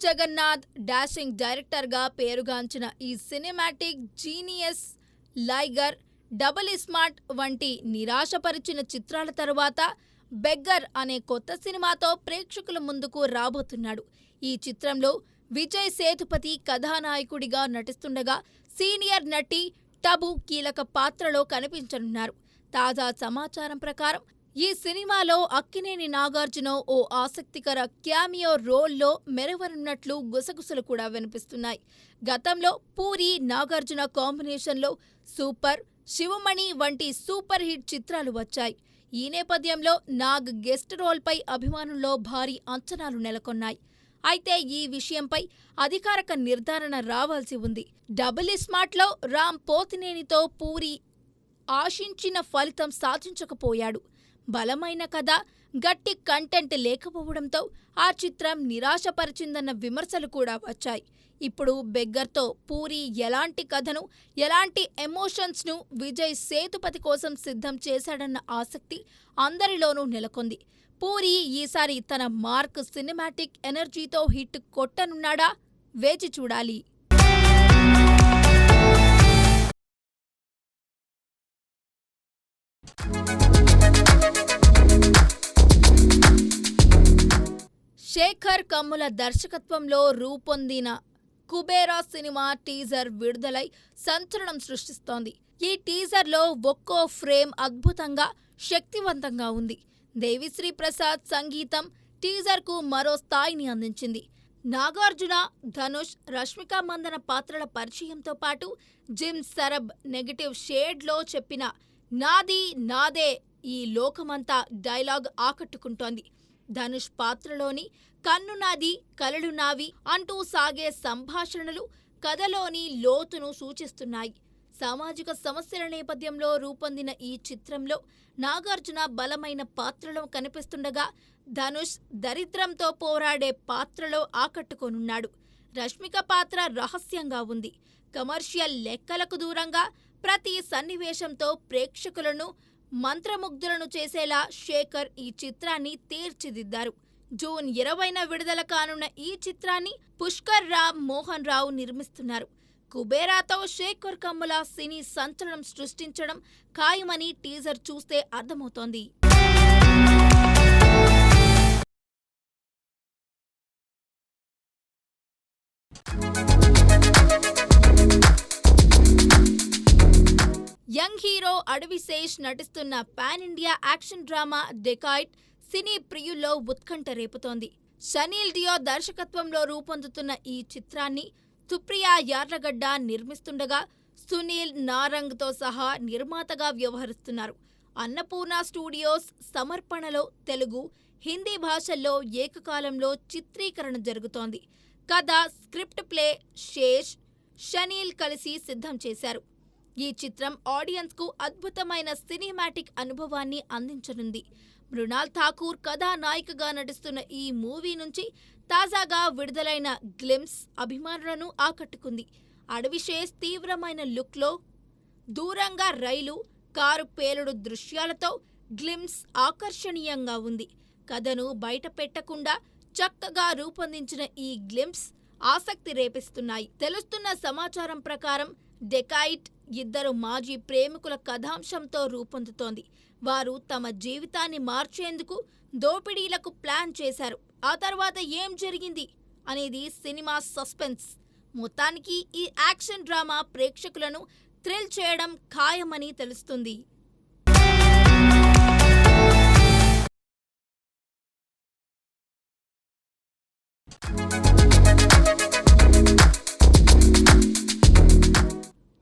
Jagannadh dashing డైరెక్టర్గా పేరుగాంచిన ఈ సినిమాటిక్ జీనియస్ లైగర్, డబుల్ స్మార్ట్ వంటి నిరాశపరిచిన చిత్రాల తరువాత బెగ్గర్ అనే కొత్త సినిమాతో ప్రేక్షకుల ముందుకు రాబోతున్నాడు. ఈ చిత్రంలో విజయ్ సేతుపతి కథానాయకుడిగా నటిస్తుండగా సీనియర్ నటి టబు కీలక పాత్రలో కనిపించనున్నారు. తాజా సమాచారం ప్రకారం ఈ సినిమాలో అక్కినేని నాగార్జున ఓ ఆసక్తికర క్యామియో రోల్లో మెరవనున్నట్లు గుసగుసలు కూడా వినిపిస్తున్నాయి. గతంలో పూరి నాగార్జున కాంబినేషన్లో సూపర్, శివమణి వంటి సూపర్ హిట్ చిత్రాలు వచ్చాయి. ఈ నేపథ్యంలో నాగ్ గెస్ట్ రోల్పై అభిమానుల్లో భారీ అంచనాలు నెలకొన్నాయి. అయితే ఈ విషయంపై అధికారిక నిర్ధారణ రావాల్సి ఉంది. డబుల్ స్మార్ట్లో రామ్ పోతినేనితో పూరి ఆశించిన ఫలితం సాధించకపోయాడు. బలమైన కథ, గట్టి కంటెంట్ లేకపోవడంతో ఆ చిత్రం నిరాశపరిచిందన్న విమర్శలు కూడా వచ్చాయి. ఇప్పుడు బెగ్గర్తో పూరి ఎలాంటి కథను, ఎలాంటి ఎమోషన్స్ను విజయ్ సేతుపతి కోసం సిద్ధం చేశాడన్న ఆసక్తి అందరిలోనూ నెలకొంది. పూరి ఈసారి తన మార్క్ సినిమాటిక్ ఎనర్జీతో హిట్ కొట్టనున్నాడా? వేచి చూడాలి. శేఖర్ కమ్ముల దర్శకత్వంలో రూపొందిన కుబేరా సినిమా టీజర్ విడుదలై సంచలనం సృష్టిస్తోంది. ఈ టీజర్లో ఒక్కో ఫ్రేమ్ అద్భుతంగా, శక్తివంతంగా ఉంది. దేవిశ్రీ ప్రసాద్ సంగీతం టీజర్కు మరో స్థాయిని అందించింది. నాగార్జున, ధనుష్, రష్మిక మందన పాత్రల పరిచయంతో పాటు జిమ్ సరబ్ నెగటివ్ షేడ్లో చెప్పిన నాది నాదే ఈ లోకమంతా డైలాగ్ ఆకట్టుకుంటోంది. ధనుష్ పాత్రలోని కన్ను నాది కలలు నావి అంటూ సాగే సంభాషణలు కథలోని లోతును సూచిస్తున్నాయి. సామాజిక సమస్యల నేపథ్యంలో రూపొందిన ఈ చిత్రంలో నాగార్జున బలమైన పాత్రలో కనిపిస్తుండగా ధనుష్ దరిద్రంతో పోరాడే పాత్రలో ఆకట్టుకోనున్నాడు. రష్మిక పాత్ర రహస్యంగా ఉంది. కమర్షియల్ లెక్కలకు దూరంగా ప్రతి సన్నివేశంతో ప్రేక్షకులను మంత్రముగ్ధులను చేసేలా శేఖర్ ఈ చిత్రాన్ని తీర్చిదిద్దారు. జూన్ 20న విడుదల కానున్న ఈ చిత్రాన్ని పుష్కర్ రామ్ మోహన్ రావు నిర్మిస్తున్నారు. కుబేరాతో శేఖర్ కమ్ముల సినీ సంచలనం సృష్టించడం ఖాయమని టీజర్ చూస్తే అర్థమవుతోంది. యంగ్ హీరో అడవిశేష్ నటిస్తున్న pan India action drama dacoit సినీ ప్రియుల్లో ఉత్కంఠ రేపుతోంది. షనీల్ డియో దర్శకత్వంలో రూపొందుతున్న ఈ చిత్రాన్ని సుప్రియా యార్లగడ్డ నిర్మిస్తుండగా సునీల్ నారంగ్తో సహా నిర్మాతగా వ్యవహరిస్తున్నారు. అన్నపూర్ణ స్టూడియోస్ సమర్పణలో తెలుగు, హిందీ భాషల్లో ఏకకాలంలో చిత్రీకరణ జరుగుతోంది. కథ, స్క్రిప్ట్ ప్లే శేష్, షనీల్ కలిసి సిద్ధం చేశారు. ఈ చిత్రం ఆడియన్స్కు అద్భుతమైన సినిమాటిక్ అనుభవాన్ని అందించనుంది. మృణాల్ ఠాకూర్ కథానాయికగా నటిస్తున్న ఈ మూవీ నుంచి తాజాగా విడుదలైన గ్లిమ్స్ అభిమానులను ఆకట్టుకుంది. అడవిశేష్ తీవ్రమైన లుక్లో దూరంగా రైలు, కారు పేలుడు దృశ్యాలతో గ్లిమ్స్ ఆకర్షణీయంగా ఉంది. కథను బయట పెట్టకుండా చక్కగా రూపొందించిన ఈ గ్లిమ్స్ ఆసక్తి రేపిస్తున్నాయి. తెలుస్తున్న సమాచారం ప్రకారం డెకాయిట్ ఇద్దరు మాజీ ప్రేమికుల కథాంశంతో రూపొందుతోంది. వారు తమ జీవితాన్ని మార్చేందుకు దోపిడీలకు ప్లాన్ చేశారు. ఆ తర్వాత ఏం జరిగింది అనేది సినిమా సస్పెన్స్. మొత్తానికి ఈ యాక్షన్ డ్రామా ప్రేక్షకులను థ్రిల్ చేయడం ఖాయమని తెలుస్తుంది.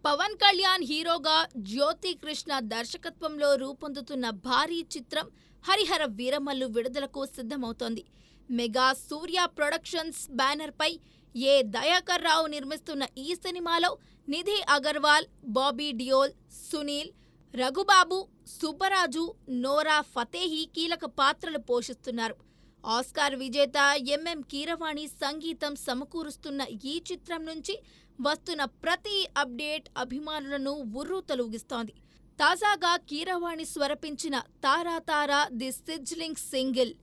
పవన్ కళ్యాణ్ హీరోగా జ్యోతి కృష్ణ దర్శకత్వంలో రూపొందుతున్న భారీ చిత్రం హరిహర వీరమల్లు విడుదలకు సిద్ధమవుతోంది. మెగా సూర్య ప్రొడక్షన్స్ బ్యానర్పై ఏ దయాకర్ రావు నిర్మిస్తున్న ఈ సినిమాలో నిధి అగర్వాల్, బాబీ డియోల్, సునీల్, రఘుబాబు, సుబ్బరాజు, నోరా ఫతేహి కీలక పాత్రలు పోషిస్తున్నారు. ఆస్కార్ విజేత ఎంఎం కీరవాణి సంగీతం సమకూరుస్తున్న ఈ చిత్రం నుంచి వస్తున్న ప్రతి అప్డేట్ అభిమానులను ఉర్రూతలూగిస్తోంది. తాజాగా కీరవాణి స్వరపించిన Tara Tara the sizzling single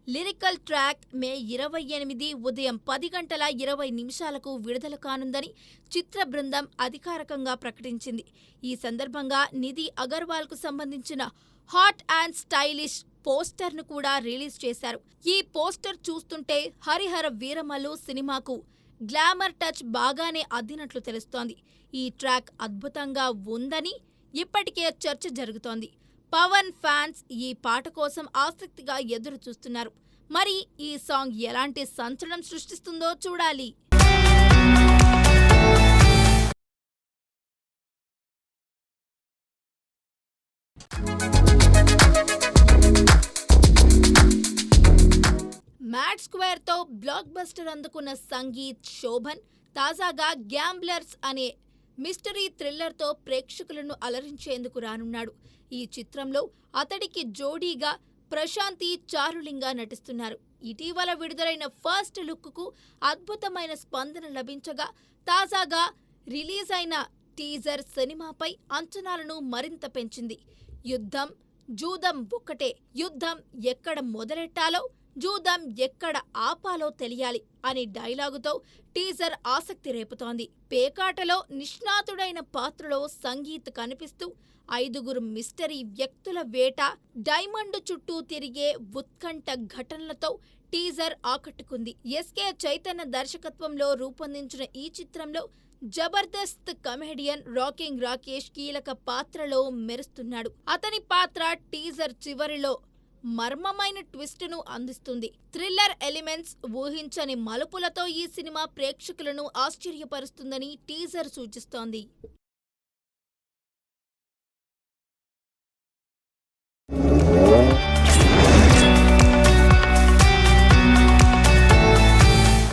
lyrical track May 28 ఉదయం 10:20 విడుదల కానుందని చిత్ర బృందం అధికారికంగా ప్రకటించింది. ఈ సందర్భంగా నిధి అగర్వాల్కు సంబంధించిన హాట్ అండ్ స్టైలిష్ పోస్టర్ను కూడా రిలీజ్ చేశారు. ఈ పోస్టర్ చూస్తుంటే హరిహర వీరమల్లు సినిమాకు గ్లామర్ టచ్ బాగానే అద్దినట్లు తెలుస్తోంది. ఈ ట్రాక్ అద్భుతంగా ఉందని ఇప్పటికే చర్చ జరుగుతోంది. పవన్ ఫ్యాన్స్ ఈ పాట కోసం ఆసక్తిగా ఎదురు చూస్తున్నారు. మరి ఈ సాంగ్ ఎలాంటి సంచలనం సృష్టిస్తుందో చూడాలి. మ్యాడ్ స్క్వేర్తో బ్లాక్ బస్టర్ అందుకున్న సంగీత్ శోభన్ తాజాగా గ్యాంబ్లర్స్ అనే మిస్టరీ థ్రిల్లర్తో ప్రేక్షకులను అలరించేందుకు రానున్నాడు. ఈ చిత్రంలో అతడికి జోడీగా ప్రశాంతి చారులింగ నటిస్తున్నారు. ఇటీవల విడుదలైన ఫస్ట్ లుక్కు అద్భుతమైన స్పందన లభించగా తాజాగా రిలీజ్ అయిన టీజర్ సినిమాపై అంచనాలను మరింత పెంచింది. యుద్ధం జూదం ఒక్కటే, యుద్ధం ఎక్కడ మొదలెట్టాలో జూదం ఎక్కడ ఆపాలో తెలియాలి అనే డైలాగుతో టీజర్ ఆసక్తి రేపుతోంది. పేకాటలో నిష్ణాతుడైన పాత్రలో సంగీత్ కనిపిస్తూ 5 మిస్టరీ వ్యక్తుల వేట, డైమండ్ చుట్టూ తిరిగే ఉత్కంఠ ఘటనలతో టీజర్ ఆకట్టుకుంది. ఎస్కే చైతన్య దర్శకత్వంలో రూపొందించిన ఈ చిత్రంలో జబర్దస్త్ కమెడియన్ రాకింగ్ రాకేష్ కీలక పాత్రలో మెరుస్తున్నాడు. అతని పాత్ర టీజర్ చివరిలో మర్మమైన ట్విస్టును అందిస్తుంది. థ్రిల్లర్ ఎలిమెంట్స్, ఊహించని మలుపులతో ఈ సినిమా ప్రేక్షకులను ఆశ్చర్యపరుస్తుందని టీజర్ సూచిస్తోంది.